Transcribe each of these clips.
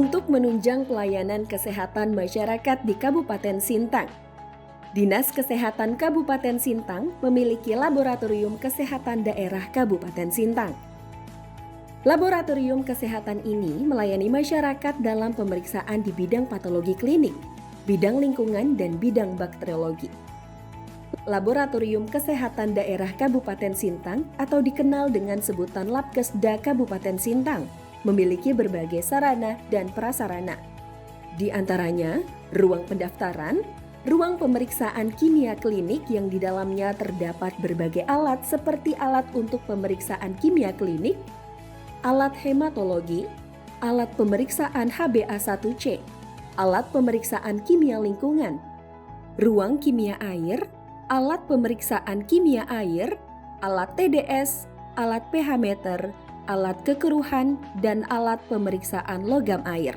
untuk menunjang pelayanan kesehatan masyarakat di Kabupaten Sintang. Dinas Kesehatan Kabupaten Sintang memiliki Laboratorium Kesehatan Daerah Kabupaten Sintang. Laboratorium kesehatan ini melayani masyarakat dalam pemeriksaan di bidang patologi klinik, bidang lingkungan, dan bidang bakteriologi. Laboratorium Kesehatan Daerah Kabupaten Sintang atau dikenal dengan sebutan Labkesda Kabupaten Sintang memiliki berbagai sarana dan prasarana. Di antaranya, ruang pendaftaran, ruang pemeriksaan kimia klinik yang di dalamnya terdapat berbagai alat seperti alat untuk pemeriksaan kimia klinik, alat hematologi, alat pemeriksaan HbA1c, alat pemeriksaan kimia lingkungan, ruang kimia air, alat pemeriksaan kimia air, alat TDS, alat pH meter, alat kekeruhan, dan alat pemeriksaan logam air.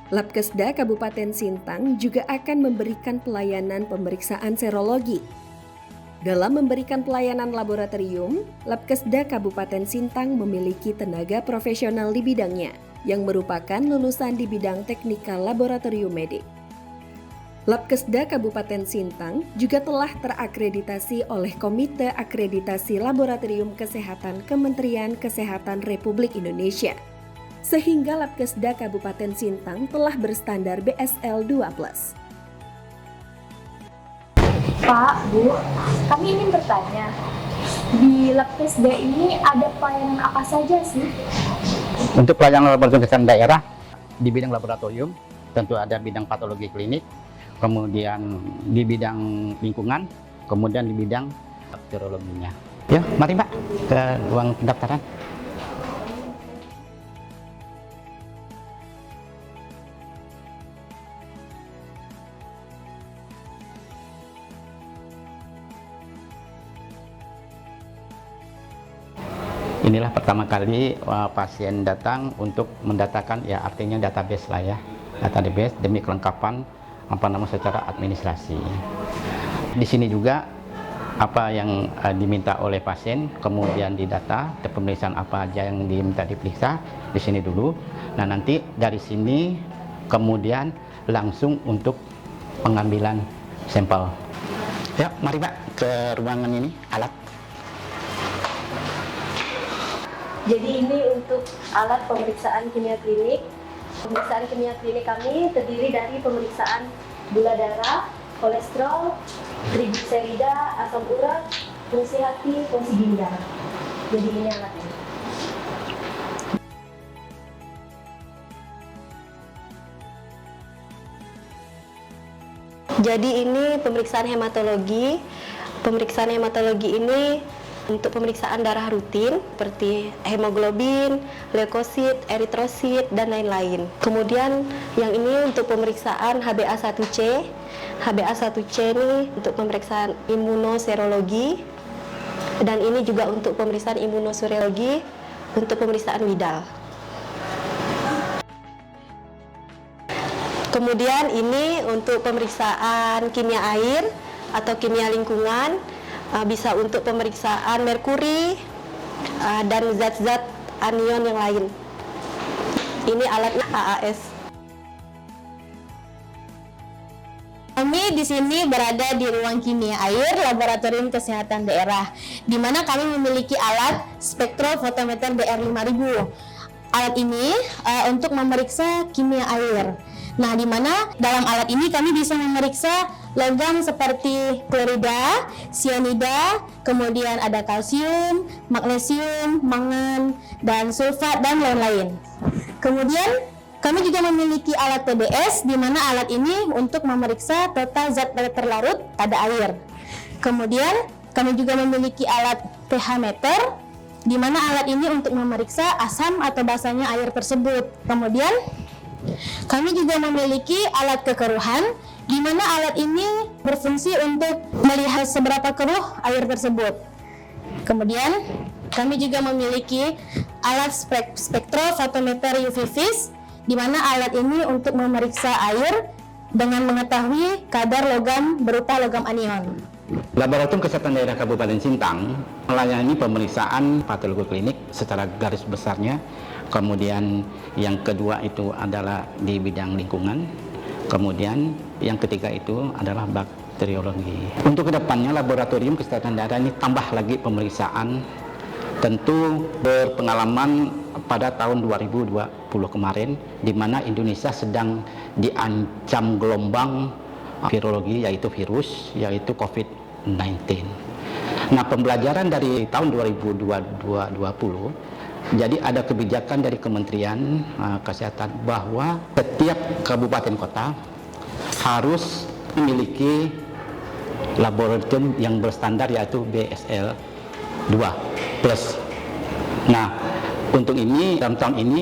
Labkesda Kabupaten Sintang juga akan memberikan pelayanan pemeriksaan serologi. Dalam memberikan pelayanan laboratorium, Labkesda Kabupaten Sintang memiliki tenaga profesional di bidangnya yang merupakan lulusan di bidang teknikal laboratorium medik. Labkesda Kabupaten Sintang juga telah terakreditasi oleh Komite Akreditasi Laboratorium Kesehatan Kementerian Kesehatan Republik Indonesia, sehingga Labkesda Kabupaten Sintang telah berstandar BSL 2+. Pak, Bu, kami ingin bertanya, di Labkesda ini ada pelayanan apa saja sih? Untuk pelayanan laboratorium kesehatan daerah, di bidang laboratorium, tentu ada bidang patologi klinik, kemudian di bidang lingkungan, kemudian di bidang bakteriologinya. Yuk, mari Mbak, ke ruang pendaftaran. Inilah pertama kali pasien datang untuk mendatakan, ya artinya database lah ya, database demi kelengkapan secara administrasi. Di sini juga apa yang diminta oleh pasien, kemudian didata, pemeriksaan apa aja yang diminta diperiksa di sini dulu. Nah nanti dari sini kemudian langsung untuk pengambilan sampel. Ya, mari Pak ke ruangan ini, alat. Jadi ini untuk alat pemeriksaan kimia klinik. Pemeriksaan kimia klinik kami terdiri dari pemeriksaan gula darah, kolesterol, trigliserida, asam urat, fungsi hati, fungsi ginjal. Jadi ini alatnya. Jadi ini pemeriksaan hematologi. Pemeriksaan hematologi ini untuk pemeriksaan darah rutin seperti hemoglobin, leukosit, eritrosit, dan lain-lain. Kemudian yang ini untuk pemeriksaan HbA1c. HbA1c ini untuk pemeriksaan imunoserologi, dan ini juga untuk pemeriksaan imunoserologi untuk pemeriksaan widal. Kemudian ini untuk pemeriksaan kimia air atau kimia lingkungan, bisa untuk pemeriksaan merkuri dan zat-zat anion yang lain. Ini alatnya AAS. Kami di sini berada di ruang kimia air Laboratorium Kesehatan Daerah, di mana kami memiliki alat spektrofotometer DR5000. Alat ini untuk memeriksa kimia air. Nah, di mana dalam alat ini kami bisa memeriksa logam seperti klorida, sianida, kemudian ada kalsium, magnesium, mangan, dan sulfat, dan lain-lain. Kemudian kami juga memiliki alat TDS, di mana alat ini untuk memeriksa total zat terlarut pada air. Kemudian kami juga memiliki alat pH meter, di mana alat ini untuk memeriksa asam atau basahnya air tersebut. Kemudian kami juga memiliki alat kekeruhan, di mana alat ini berfungsi untuk melihat seberapa keruh air tersebut. Kemudian kami juga memiliki alat spektrofotometer UV vis, di mana alat ini untuk memeriksa air dengan mengetahui kadar logam berupa logam anion. Laboratorium Kesehatan Daerah Kabupaten Sintang melayani pemeriksaan patologi klinik secara garis besarnya kemudian yang kedua itu adalah di bidang lingkungan, kemudian yang ketiga itu adalah bakteriologi. Untuk kedepannya laboratorium kesehatan daerah ini tambah lagi pemeriksaan, tentu berpengalaman pada tahun 2020 kemarin, di mana Indonesia sedang diancam gelombang virologi, yaitu virus, yaitu COVID-19. Nah, pembelajaran dari tahun 2020, jadi ada kebijakan dari Kementerian Kesehatan bahwa setiap kabupaten kota harus memiliki laboratorium yang berstandar, yaitu BSL 2+. Nah, untuk ini dalam tahun ini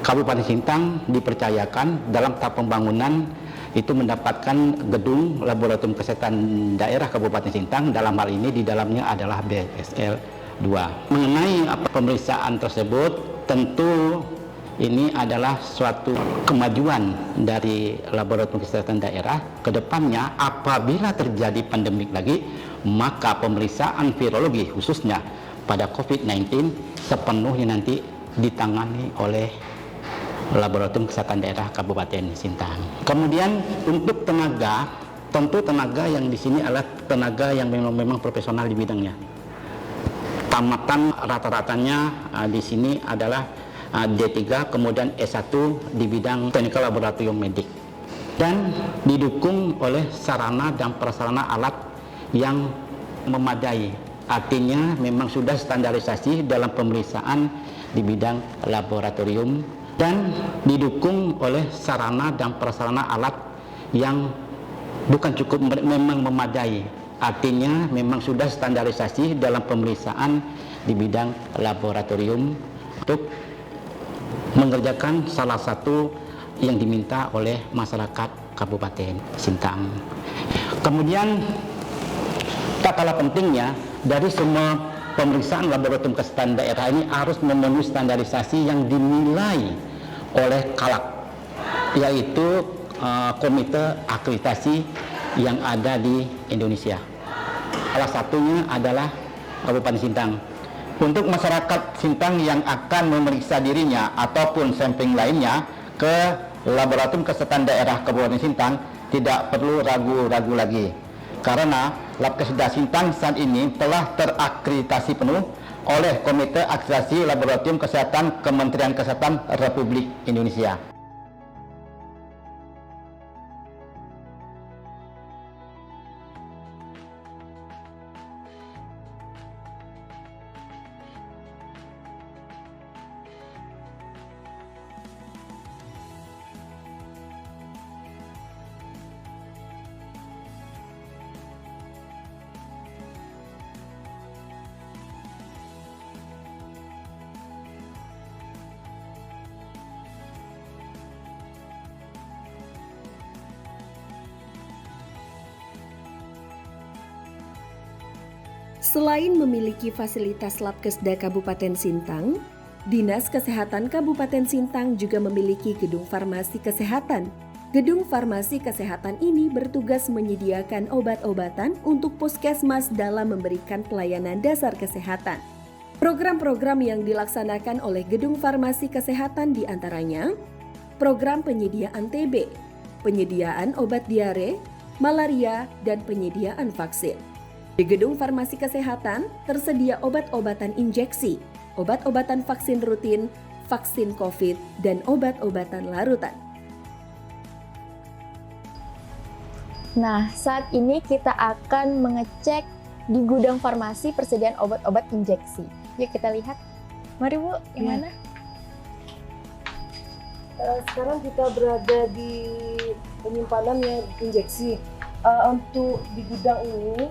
Kabupaten Sintang dipercayakan dalam tahap pembangunan itu mendapatkan gedung laboratorium kesehatan daerah Kabupaten Sintang. Dalam hal ini di dalamnya adalah BSL 2. Mengenai pemeriksaan tersebut, tentu ini adalah suatu kemajuan dari laboratorium kesehatan daerah. Kedepannya apabila terjadi pandemik lagi, maka pemeriksaan virologi khususnya pada COVID-19 sepenuhnya nanti ditangani oleh laboratorium kesehatan daerah Kabupaten Sintang. Kemudian untuk tenaga, tentu tenaga yang di sini adalah tenaga yang memang profesional di bidangnya. Tamatan rata-ratanya di sini adalah D3, kemudian S1 di bidang teknikal laboratorium medik, dan didukung oleh sarana dan prasarana alat yang memadai. Artinya memang sudah standarisasi dalam pemeriksaan di bidang laboratorium, dan didukung oleh sarana dan prasarana alat yang bukan cukup, memang memadai. Artinya memang sudah standarisasi dalam pemeriksaan di bidang laboratorium untuk mengerjakan salah satu yang diminta oleh masyarakat Kabupaten Sintang. Kemudian tak kalah pentingnya, dari semua pemeriksaan laboratorium kesehatan daerah ini harus memenuhi standarisasi yang dinilai oleh KALAK, yaitu komite akreditasi yang ada di Indonesia. Salah satunya adalah Kabupaten Sintang. Untuk masyarakat Sintang yang akan memeriksa dirinya ataupun sampling lainnya ke laboratorium kesehatan daerah Kabupaten Sintang, tidak perlu ragu-ragu lagi, karena Labkesda Sintang saat ini telah terakreditasi penuh oleh Komite Akreditasi Laboratorium Kesehatan Kementerian Kesehatan Republik Indonesia. Selain memiliki fasilitas Labkesda Kabupaten Sintang, Dinas Kesehatan Kabupaten Sintang juga memiliki gedung farmasi kesehatan. Gedung farmasi kesehatan ini bertugas menyediakan obat-obatan untuk puskesmas dalam memberikan pelayanan dasar kesehatan. Program-program yang dilaksanakan oleh gedung farmasi kesehatan diantaranya program penyediaan TB, penyediaan obat diare, malaria, dan penyediaan vaksin. Di gedung farmasi kesehatan tersedia obat-obatan injeksi, obat-obatan vaksin rutin, vaksin COVID, dan obat-obatan larutan. Nah, saat ini kita akan mengecek di gudang farmasi persediaan obat-obat injeksi. Yuk kita lihat. Mari Bu, yang mana? Sekarang kita berada di penyimpanannya injeksi. Untuk di gudang ini,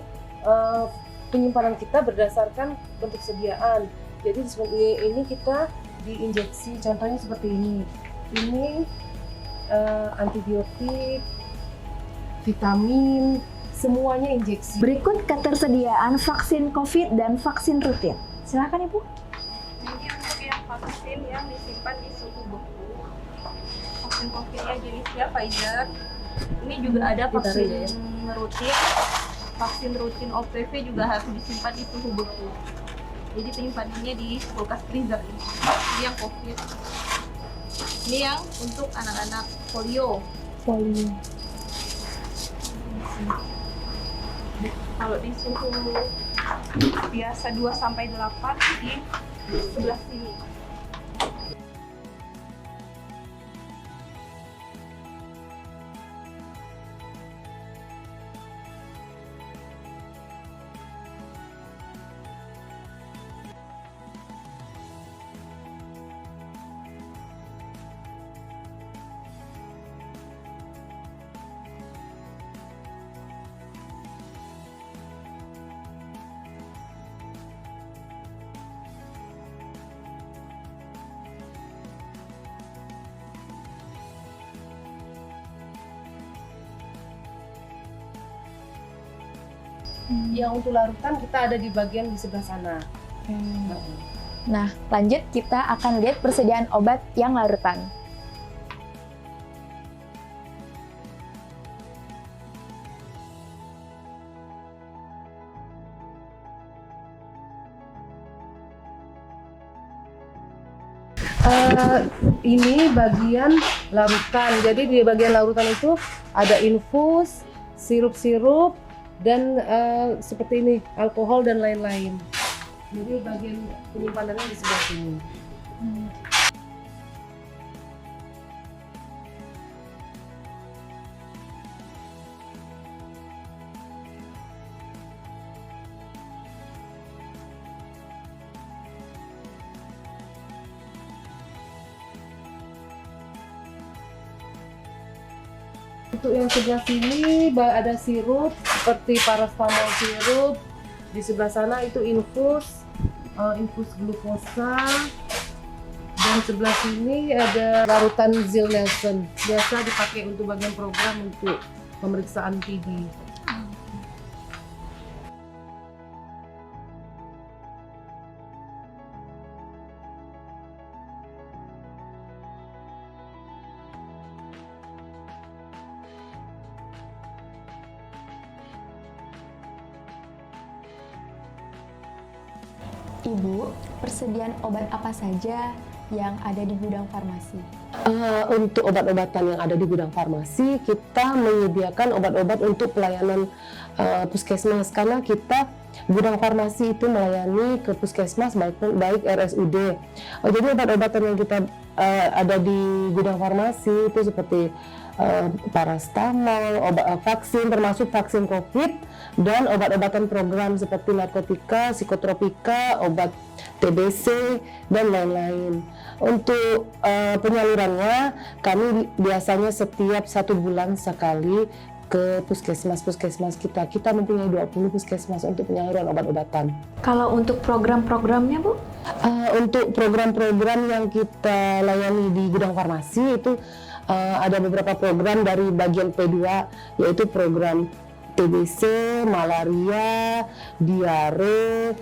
penyimpanan kita berdasarkan bentuk sediaan. Jadi seperti ini kita diinjeksi, contohnya seperti ini. Ini antibiotik, vitamin, semuanya injeksi. Berikut ketersediaan vaksin COVID dan vaksin rutin. Silakan Ibu. Ini untuk yang vaksin yang disimpan di suhu beku. Vaksin COVID-nya jenisnya Pfizer. Ini juga ada vaksin rutin. Vaksin rutin OPV juga harus disimpan di suhu beku. Jadi penyimpanannya di kulkas freezer. Ini yang COVID. Ini yang untuk anak-anak polio. Kalau di suhu biasa 2-8 di sebelah sini. Yang untuk larutan kita ada di bagian di sebelah sana. Nah, lanjut kita akan lihat persediaan obat yang larutan. Ini bagian larutan. Jadi di bagian larutan itu ada infus, sirup-sirup, dan seperti ini alkohol dan lain-lain. Jadi bagian penyimpanannya di sebelah sini. Untuk yang sebelah sini ada sirup seperti paracetamol sirup. Di sebelah sana itu infus, infus glukosa. Dan sebelah sini ada larutan Zilnelson. Biasa dipakai untuk bagian program untuk pemeriksaan TB. Ibu, persediaan obat apa saja yang ada di gudang farmasi? Untuk obat-obatan yang ada di gudang farmasi, kita menyediakan obat-obat untuk pelayanan puskesmas, karena kita gudang farmasi itu melayani ke puskesmas baik RSUD. Jadi obat-obatan yang kita ada di gudang farmasi itu seperti paracetamol, vaksin termasuk vaksin COVID, dan obat-obatan program seperti narkotika, psikotropika, obat TBC, dan lain-lain. Untuk penyalurannya, kami biasanya setiap 1 bulan sekali ke puskesmas-puskesmas kita. Kita mempunyai 20 puskesmas untuk penyaluran obat-obatan. Kalau untuk program-programnya, Bu? Untuk program-program yang kita layani di gudang farmasi itu ada beberapa program dari bagian P2, yaitu program TBC, malaria, diare,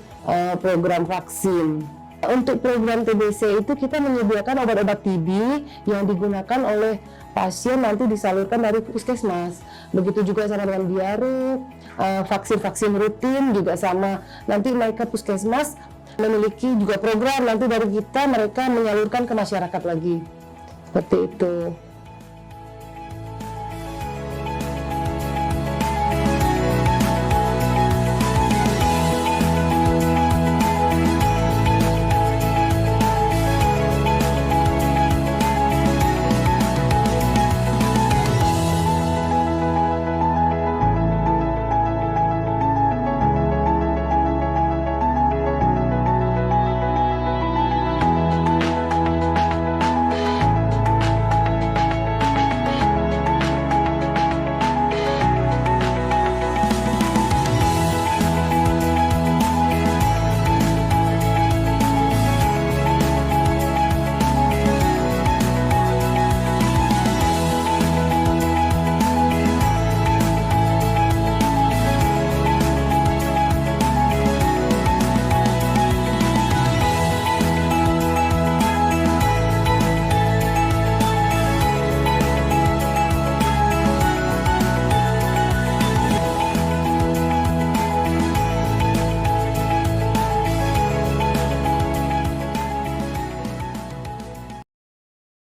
program vaksin. Untuk program TBC itu kita menyediakan obat-obat TB yang digunakan oleh pasien nanti disalurkan dari puskesmas. Begitu juga sama dengan diare, vaksin-vaksin rutin juga sama. Nanti mereka puskesmas memiliki juga program nanti dari kita, mereka menyalurkan ke masyarakat lagi. Seperti itu.